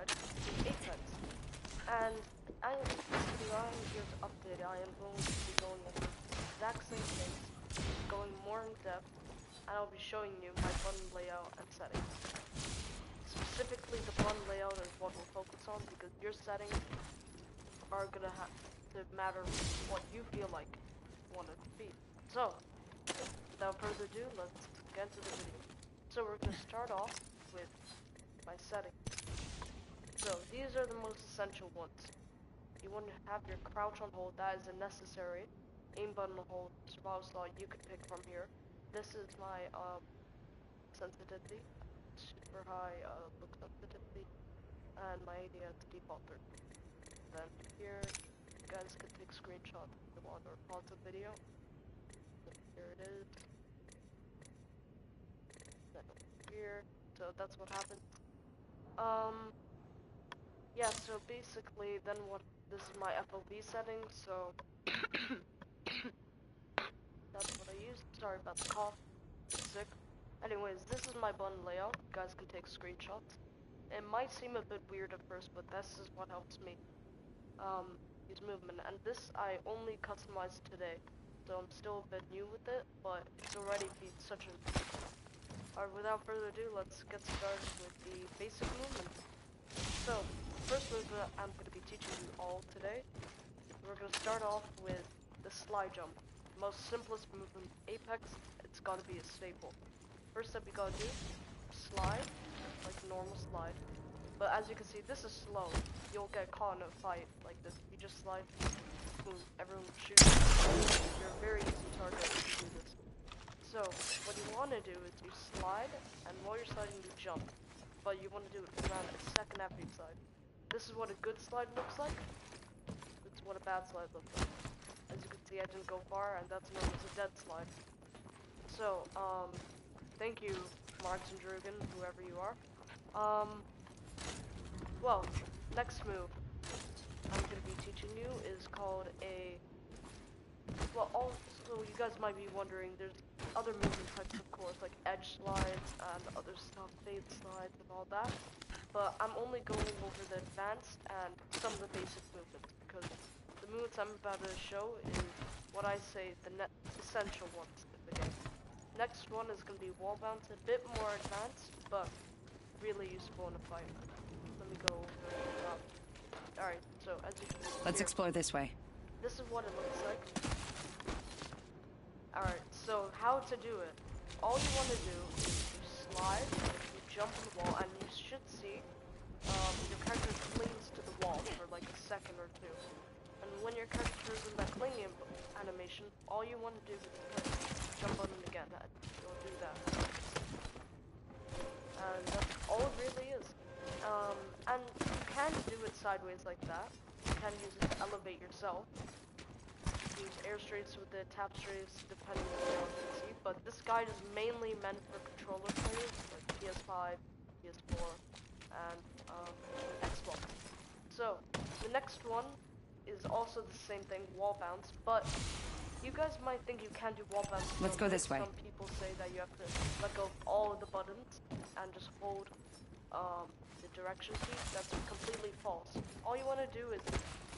slide is Apex. And I am here to update. I am going to be going over the exact same things, going more in depth, and I'll be showing you my button layout and settings. Specifically, the button layout is what we'll focus on because your settings are gonna have to matter what you feel like you want it to be. So, without further ado, let's get into the video. So we're gonna start off with my settings. So these are the most essential ones. You want to have your crouch on hold, that is a necessary. Aim button hold, survival slot, you can pick from here. This is my sensitivity, super high look sensitivity, and my ADS default 30. Then here, you guys can take screenshots if you want or pause the video. So here it is. Then here, so that's what happens. Yeah, so basically, then this is my FOV setting, so that's what I use. Sorry about the cough, I'm sick. Anyways, this is my button layout. You guys can take screenshots. It might seem a bit weird at first, but this is what helps me use movement. And this I only customized today, so I'm still a bit new with it, but it's already been such a... Alright, without further ado, let's get started with the basic movements. So, first movement I'm going to be teaching you all today. We're going to start off with the slide jump. Most simplest movement, Apex, it's got to be a staple. First step you got to do, slide, like a normal slide. But as you can see, this is slow. You'll get caught in a fight like this. You just slide, boom, everyone shoots. You're a very easy target if you do this. So, what you want to do is you slide, and while you're sliding you jump. But you want to do it around a second after you slide. This is what a good slide looks like. This is what a bad slide looks like. As you can see, I didn't go far, and that's known as a dead slide. So, thank you, Marks and Drugan, whoever you are. Well, next move I'm going to be teaching you is called a... Well, also, you guys might be wondering, there's other movement types, of course, like edge slides and other stuff, fade slides and all that. But I'm only going over the advanced and some of the basic movements, because the movements I'm about to show is what I say the essential ones in the game. Next one is going to be wall bounce, a bit more advanced, but really useful in a fight. Let me go over the top. Alright, so as you can see Let's here, explore this way. this is what it looks like. Alright, so how to do it. All you want to do is you slide, you jump on the wall, and you should see your character clings to the wall for like a second or two. And when your character is in that clinging animation, all you want to do is jump on it again, and you'll do that. And that's all it really is. And you can do it sideways like that. You can use it to elevate yourself. Use air strafes with the tap strafes depending on the PC, but this guide is mainly meant for controller players like PS5, PS4, and Xbox. So the next one is also the same thing, wall bounce, but you guys might think you can do wall bounce. Let's go this way. Some people say that you have to let go of all of the buttons and just hold the direction key. That's completely false. All you want to do is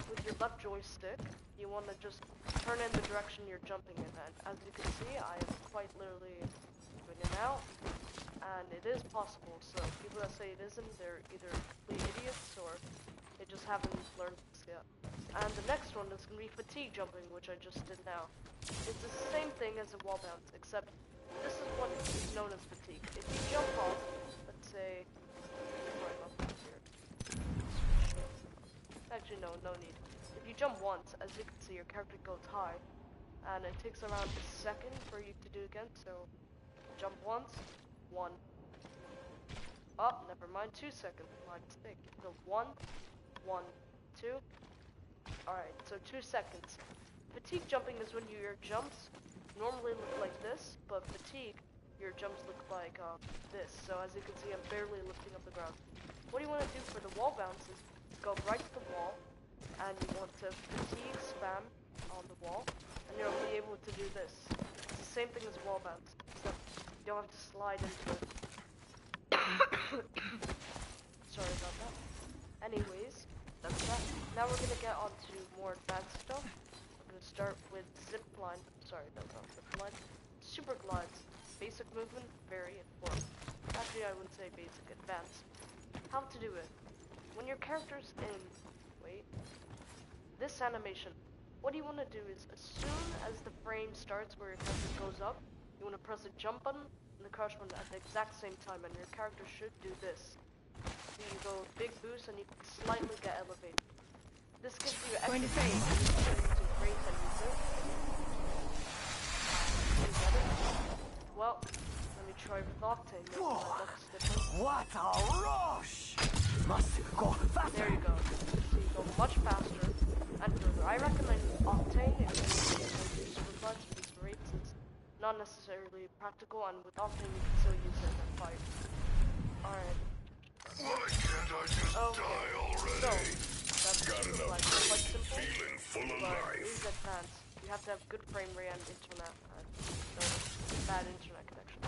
with your left joystick, you want to just turn in the direction you're jumping in, and as you can see, I am quite literally doing it now, and it is possible. So people that say it isn't, they're either complete idiots or they just haven't learned this yet. And the next one is going to be fatigue jumping, which I just did now. It's the same thing as a wall bounce, except this is what is known as fatigue. If you jump off, let's say, actually no need. If you jump once, as you can see, your character goes high, and it takes around a second for you to do again. So jump once, 1. Oh, never mind, 2 seconds. My mistake. So 1, 1, 2. Alright, so 2 seconds. Fatigue jumping is when your jumps normally look like this, but fatigue, your jumps look like this. So as you can see, I'm barely lifting up the ground. What you want to do for the wall bounce is go right to the wall, and you want to fatigue spam on the wall, and you'll be able to do this. It's the same thing as wall bounce, except you don't have to slide into it. Sorry about that. Now we're gonna get onto more advanced stuff. We're gonna start with zipline. Sorry, no, not zipline. Super glides. Basic movement, very important. Actually, I wouldn't say basic, advanced. How to do it. When your character's in, wait, this animation, what you want to do is, as soon as the frame starts where your character goes up, you want to press the jump button and the crouch button at the exact same time, and your character should do this. So you go big boost and you can slightly get elevated. This gives you extra using great and user. Well, let me try with Octane. Maybe that looks different. What a rush! Must go faster. There you go. So you go much faster and further. I recommend Octane if you want to do super glides because rates is not necessarily practical, and with Octane you can still use it in a fight. Alright. Why can't I just die already? So, that's super glides. It's quite simple, Feeling full of but life. it is advanced. You have to have good frame rate and internet, and no bad internet connection.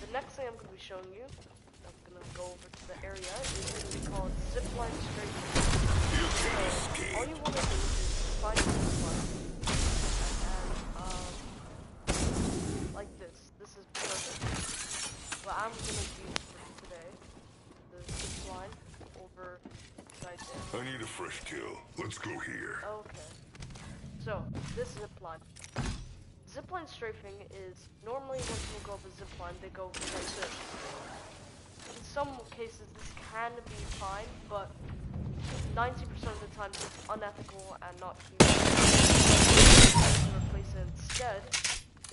The next thing I'm going to be showing you, I'm going to go over to the area, is going to be called zipline straight. So, all you want to do is find a zipline, and like this. This is perfect. What I'm going to use for today, the zipline over right there. I need a fresh kill. Let's go here. Okay. So, this zipline. Zipline strafing is, normally when people go up a zipline, they go like this. In some cases, this can be fine, but 90% of the time, it's unethical and not human. To replace it instead,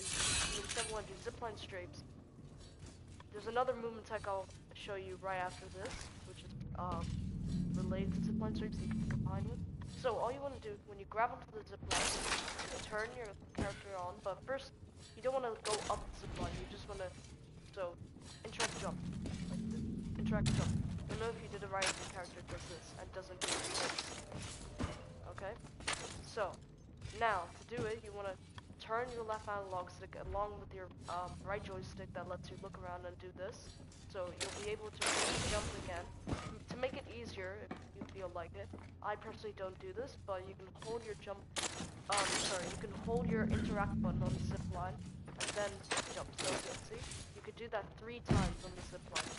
is you instead want to do zipline strafes. There's another movement tech I'll show you right after this, which is related to zipline strafes that you can combine with. So all you want to do when you grab onto the zipline, you turn your character on, but first you don't want to go up the zipline. You just want to interact jump, like this. Interact jump. You'll know if you did it right if your character does this and doesn't do this. Okay. So now to do it, you want to turn your left analog stick along with your right joystick that lets you look around and do this. So you'll be able to jump again. To make it easier, if you feel like it, I personally don't do this, but you can hold your jump, you can hold your interact button on the zip line, and then jump. So you can see, you could do that 3 times on the zip line.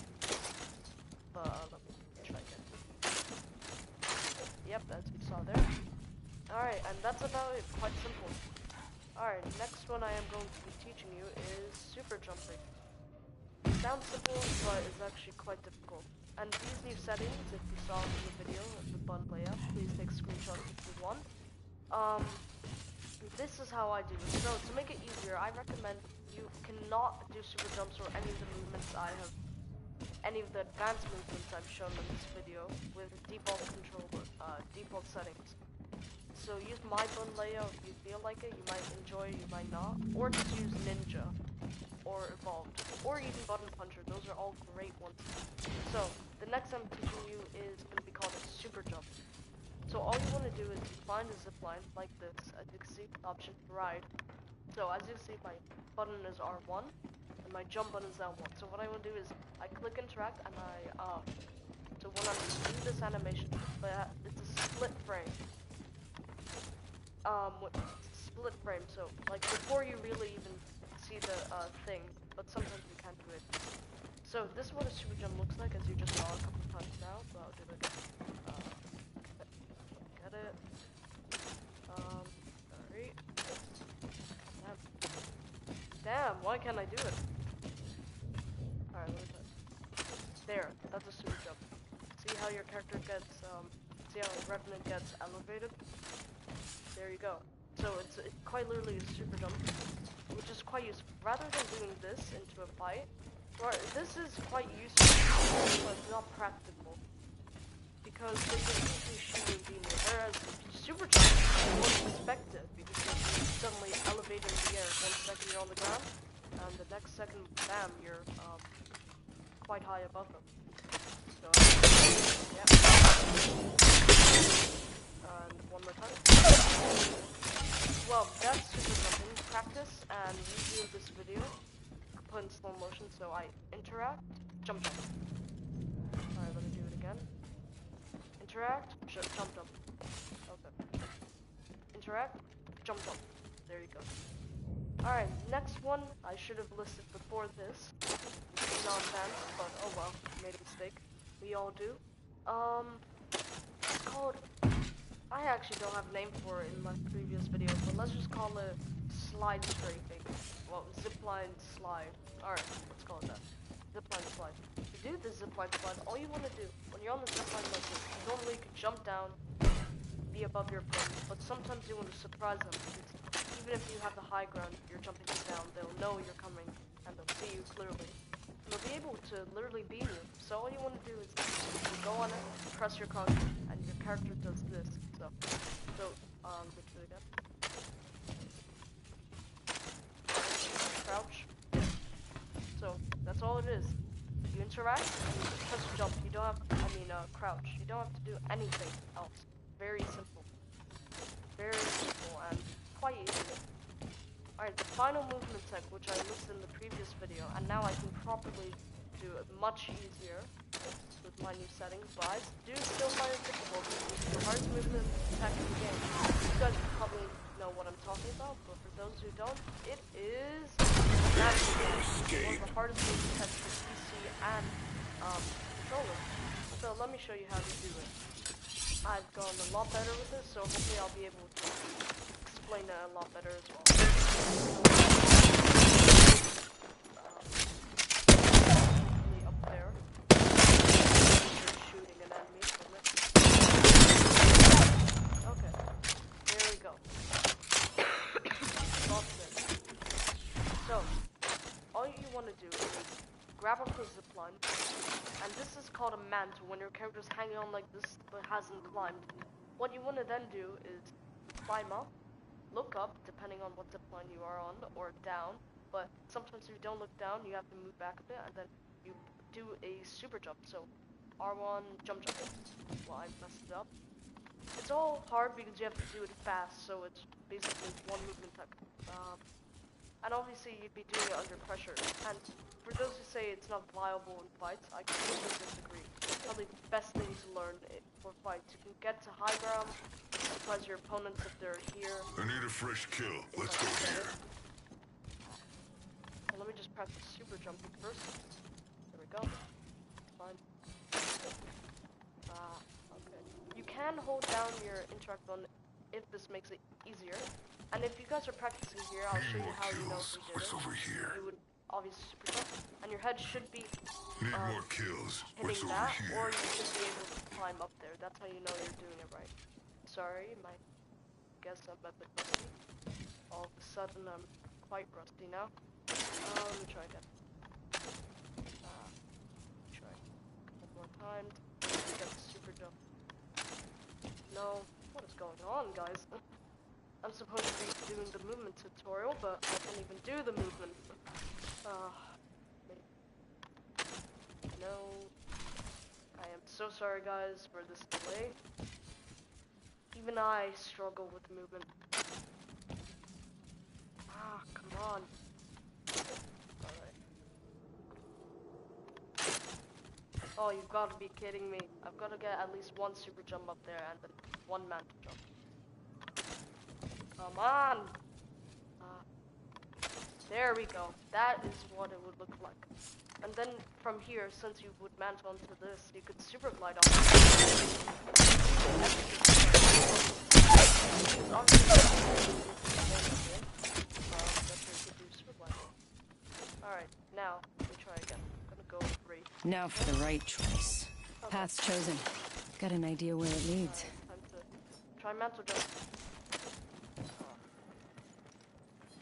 But let me try again. Yep, as you saw there. Alright, and that's about it, quite simple. Alright, next one I am going to be teaching you is super jumping. Sounds simple, but it's actually quite difficult. And these new settings, if you saw in the video of the button layout, please take screenshots if you want. This is how I do it. So to make it easier, I recommend you cannot do super jumps or any of the movements any of the advanced movements I've shown in this video with default default settings. So use my button layout if you feel like it. You might enjoy it, you might not. Or just use Ninja or Evolved, or even Button Puncher. Those are all great ones. So the next I'm teaching you is going to be called a super jump. So all you want to do is find a zipline like this. As you can see, option ride. So as you see, my button is R1 and my jump button is L1. So what I want to do is I click interact and so when I'm doing this animation, but it's a split frame. Split frame, so like before you really even see the thing, but sometimes you can't do it. So this is what a super jump looks like, as you just saw a couple of times now, but I'll do it again. Get it. Sorry. Damn, why can't I do it? Alright, let me try. There, that's a super jump. See how your character gets, see how Revenant gets elevated? There you go. So it's quite literally a super jump, which is quite useful. Rather than doing this into a fight, this is quite useful, but not practical. Because they can easily shoot and beam you. Whereas super jump, you won't expect it, because you're suddenly elevated in the air. 1 second you're on the ground, and the next second, bam, you're quite high above them. So, yeah. And one more time. Well, that's super jumping. Practice and review of this video. Put in slow motion, so I interact, jump jump. Alright, let me do it again. Interact, jump jump. interact, jump. There you go. Alright, next one I should have listed before this. Not advanced, but oh well, made a mistake. We all do. It's called, I actually don't have a name for it in my previous video, but let's just call it slide scraping. Well, zipline slide. Alright, let's call it that. Zipline slide. To do the zipline slide, all you want to do, when you're on the zipline like this, normally you can jump down, be above your opponent, but sometimes you want to surprise them, because even if you have the high ground, you're jumping down, they'll know you're coming, and they'll see you clearly. And they'll be able to literally beam you. So all you want to do is you go on it, press your control, and your character does this. So let's do it again. Crouch. So that's all it is. You interact, and you just press jump. You don't have, crouch. You don't have to do anything else. Very simple. Very simple and quite easy. Alright, the final movement tech, which I listed in the previous video, and now I can properly do it much easier with my new settings, but I do still find it difficult because it's the hardest movement tech in the game. You guys probably know what I'm talking about, but for those who don't, it is one of the hardest movement techs for PC and controller. So let me show you how to do it. I've gone a lot better with this, so hopefully I'll be able to explain it a lot better as well. Up there. Shooting an enemy from it. Okay, there we go. So, all you want to do is grab up the zipline, and this is called a mantle when your character's hanging on like this but hasn't climbed. What you want to then do is climb up, look up, depending on what zipline you are on, or down, but sometimes if you don't look down, you have to move back a bit, and then you do a super jump. So R1, jump. Well, I messed it up. It's all hard because you have to do it fast, so it's basically one movement tech. And obviously you'd be doing it under pressure. And for those who say it's not viable in fights, I completely disagree. It's probably the best thing to learn for fights. You can get to high ground, surprise your opponents if they're here. I need a fresh kill. Let's go here. So let me just practice super jumping first. There we go. Fine. Okay. You can hold down your interact button if this makes it easier. And if you guys are practicing here, I'll show you how you know if you did What's it. over here? You would obviously super jump, and your head should be Need more kills. What's hitting over that, here? or you should be able to climb up there. That's how you know you're doing it right. Sorry, guess I'm a bit rusty. All of a sudden, I'm quite rusty now. Let me try again. Try a couple more times. Get the super jump. No, what is going on, guys? I'm supposed to be doing the movement tutorial, but I can't even do the movement. No. I am so sorry, guys, for this delay. Even I struggle with movement. Come on. Alright. Oh, you've got to be kidding me. I've got to get at least one super jump up there and then one mantle jump. Come on! There we go. That is what it would look like. And then from here, since you would mantle onto this, you could super glide off. Alright, now, let me try again. I'm gonna go great. Now for the right choice. Okay. Path's chosen. Got an idea where it leads. Time to try mantle jump.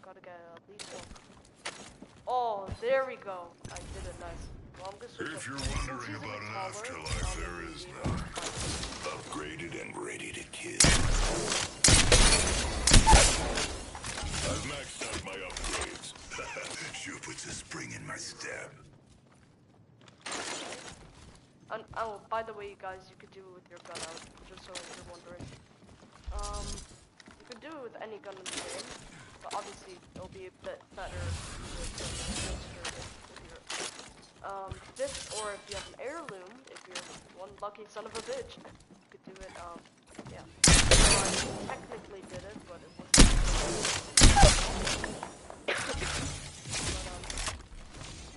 Gotta get at least one. Oh, there we go. I did it nice. Well, I'm just If you're wondering about an afterlife, there is none. Upgraded and ready to kill. I've maxed out my upgrades. Sure puts a spring in my step. And oh, by the way, you guys, you could do it with your gun out, just so you're wondering. You could do it with any gun in the game, but obviously it'll be a bit better with this, or if you have an heirloom, if you're one lucky son of a bitch, you could do it, yeah. I technically did it, but it wasn't.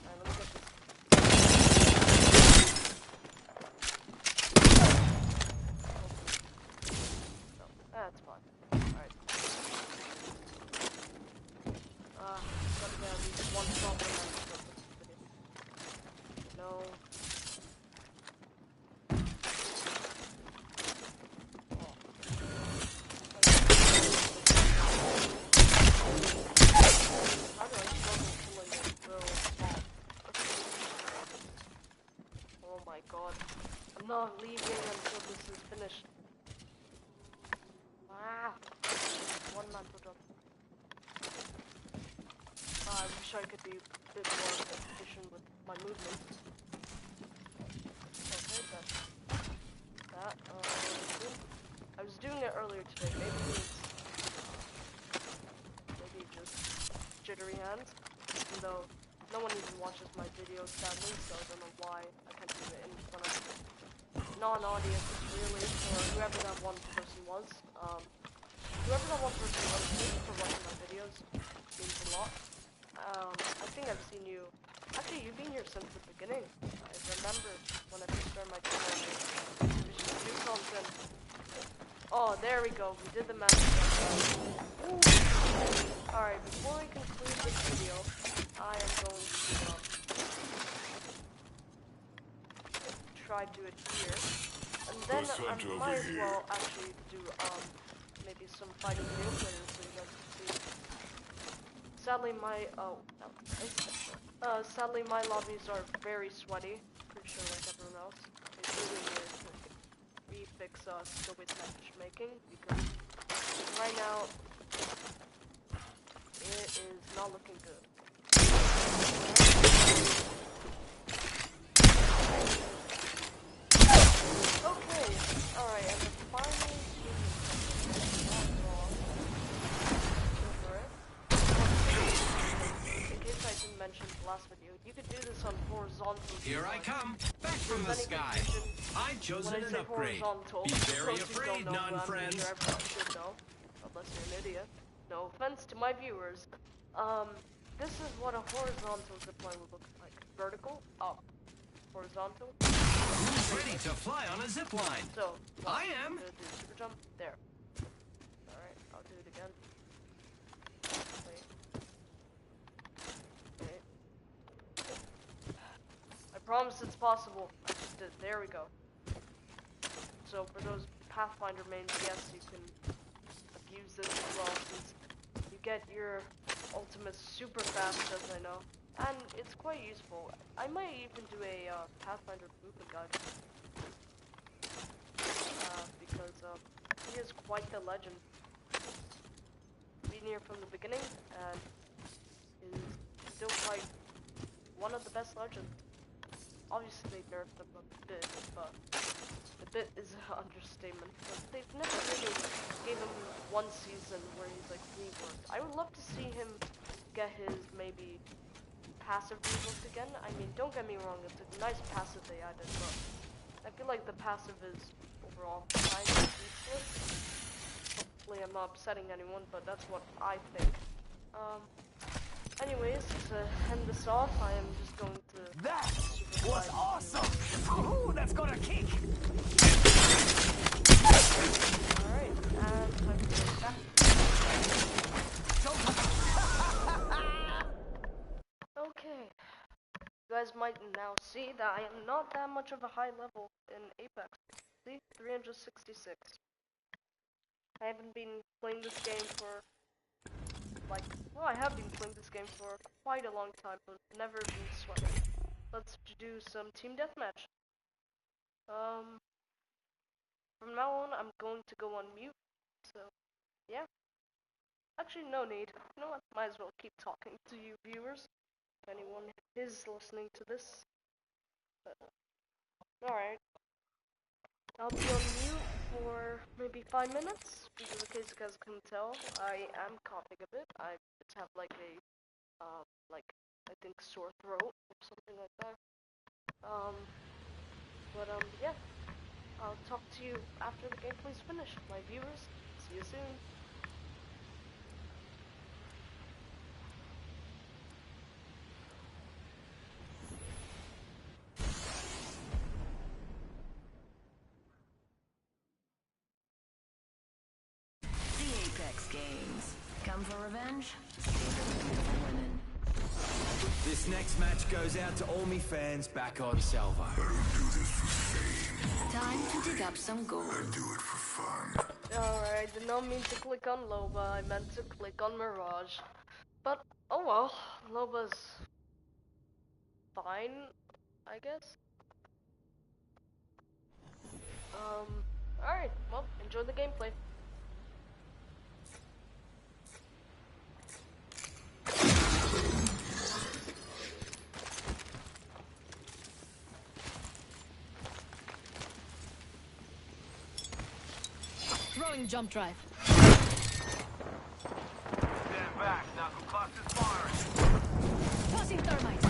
Alright, let me get this. No, that's fine. Alright. Gotta get at least one problem out of this video. No. How do I struggle killing this little bomb? Oh my god. I'm not leaving until this is finished. Wow. One mantle drop. I wish I could be a bit more efficient with my movements. Okay, that's that. I was doing it earlier today. Maybe just jittery hands. Even though no one even watches my videos sadly, so I don't know why I can't do it in front of non-audience really, or whoever that one person was. Whoever that one person was, thank you for watching my videos. It means a lot. I think I've seen you. Actually, you've been here since the beginning. I remember when I first started my channel. It was just new content. Oh, there we go. We did the math. Alright, before we conclude this video, I am going to try to do it here. And then I might as well actually do maybe some fighting real players so you guys can see. Sadly my sadly my lobbies are very sweaty, pretty sure like everyone else. It really is to refix skill based matchmaking because right now it is not looking good. Okay, alright, and the final in case I didn't mention the last video, you could do this on horizontal. Here I come, back from the sky. I've chosen an upgrade. Be very afraid, non-friends. Everyone should know, unless you're an idiot. No offense to my viewers. This is what a horizontal zipline would look like. Vertical, up. Horizontal. Who's ready to fly on a zipline? So, I am. I'm gonna do super jump. There. Alright, I'll do it again. Wait. Wait. I promise it's possible. I just did. There we go. So for those Pathfinder mains, yes, you can abuse this as well, since you get your ultimates super fast, as I know. And it's quite useful. I might even do a Pathfinder movement guide. Because he is quite the legend. Been here from the beginning, and is still quite one of the best legends. Obviously they nerfed him a bit, but a bit is an understatement. But they've never really gave him one season where he's like reworked. I would love to see him get his maybe passive reworked again. I mean, don't get me wrong, it's a nice passive they added, but I feel like the passive is overall kind of useless. Hopefully I'm not upsetting anyone, but that's what I think. Anyways, to end this off, I am just going to... That was awesome! Ooh, that's gonna kick! Alright, and time to go back. Okay. You guys might now see that I am not that much of a high level in Apex. See? 366. I haven't been playing this game for... well, I have been playing this game for quite a long time, but never been sweating. Let's do some team deathmatch. From now on, I'm going to go on mute, so, yeah. Actually, no need. You know what? Might as well keep talking to you viewers, if anyone is listening to this. Alright. I'll be on mute for maybe 5 minutes, because in case you guys can tell, I am coughing a bit. I just have like a, I think sore throat or something like that. Yeah. I'll talk to you after the gameplay's finished. My viewers, see you soon. The Apex Games. Come for revenge? Save it for beautiful women. This next match goes out to all me fans back on Salvo. I don't do this for fame. Time to dig up some gold. I do it for fun. Alright, I did not mean to click on Loba, I meant to click on Mirage. But, oh well, Loba's fine, I guess. Alright, well, enjoy the gameplay. Throwing jump drive. Stand back, knuckle clusters firing. Tossing thermite.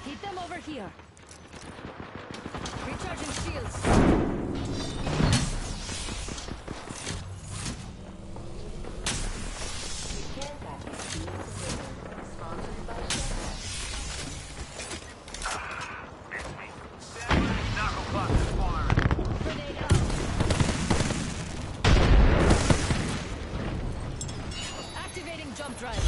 Hit them over here. Recharging shields. Knuckle clusters firing. Grenade out. Activating jump drive.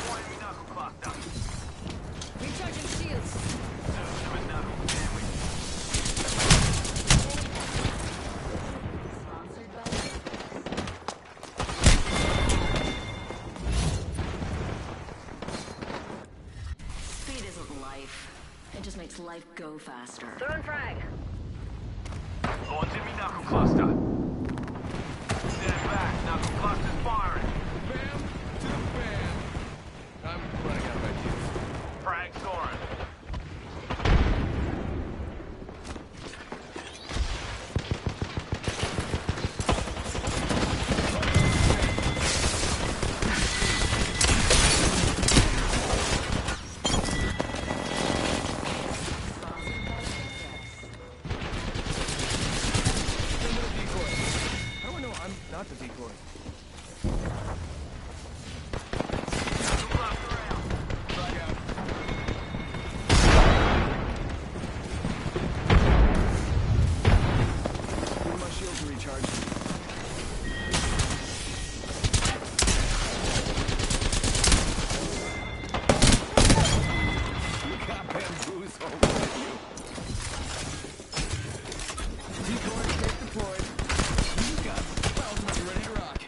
One enemy knuckle cluster. Recharging shields. Ultimate knuckle sandwich. Speed isn't life. It just makes life go faster. Throwing frag. Launching me knuckle cluster. Stand back, knuckle clusters firing. Bam to the fan. I'm running out of ideas. Frag soaring. Send in a decoy. How do I know I'm not the decoy? Knuckle cluster out. Frag out. Give my shield to recharge. You got bamboozled, didn't you? Decoy, get deployed. You got 12 ready to rock.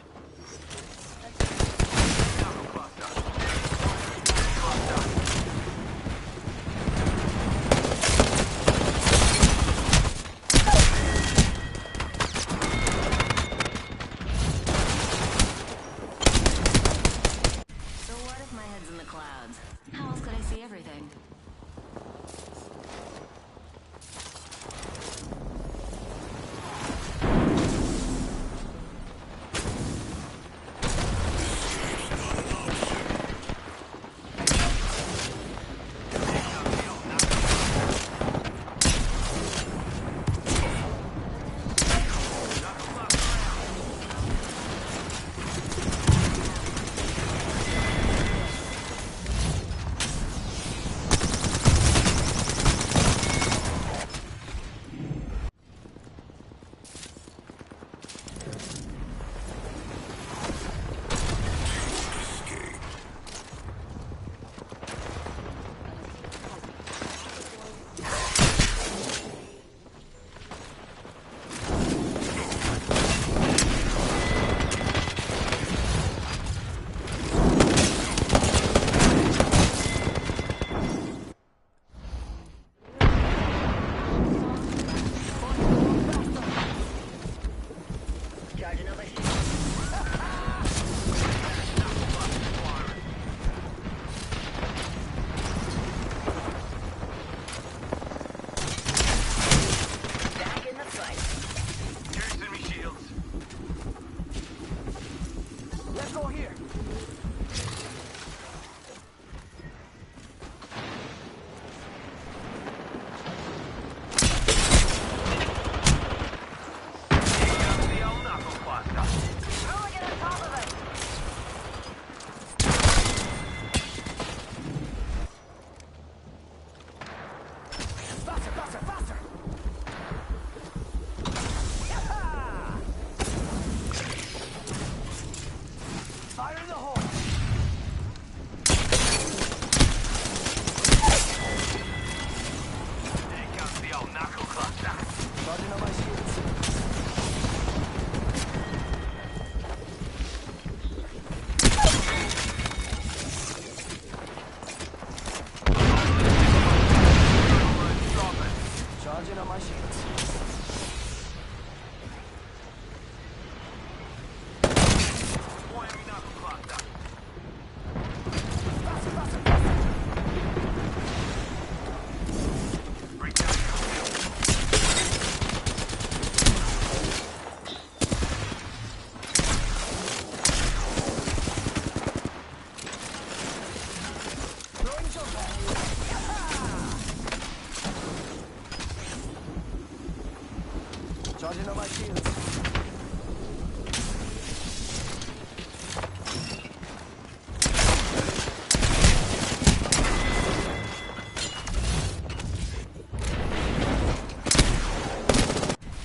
Charging on my shields.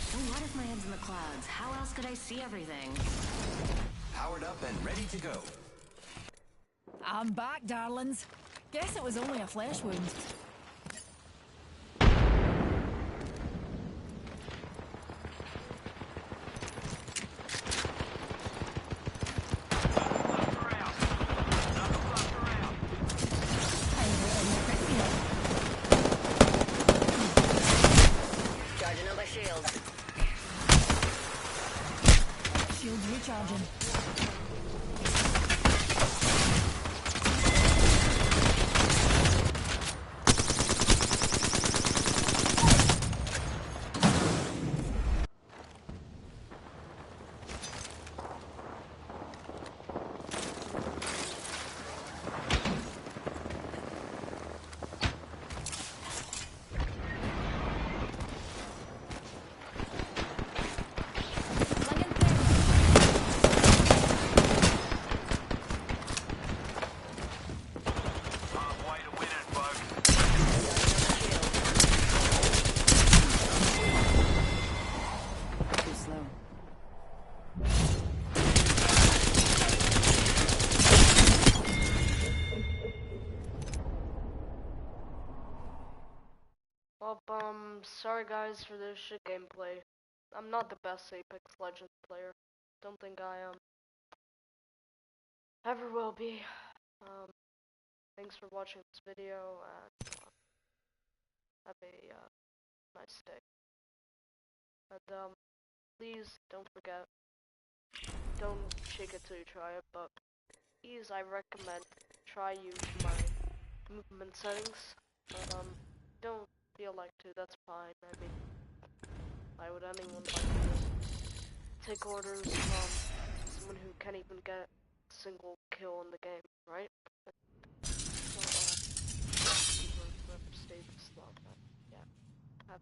So what if my head's in the clouds? How else could I see everything? Powered up and ready to go. I'm back, darlings. Guess it was only a flesh wound. Charging on my shields. Shields recharging. Too slow. Well, sorry guys for this shit gameplay. I'm not the best Apex Legends player. Don't think I ever will be. Thanks for watching this video, and have a nice day. And please don't forget, don't shake it till you try it, but please I recommend try use my movement settings. But don't feel like to, that's fine. I mean, why would anyone like to take orders from someone who can't even get a single kill in the game, right?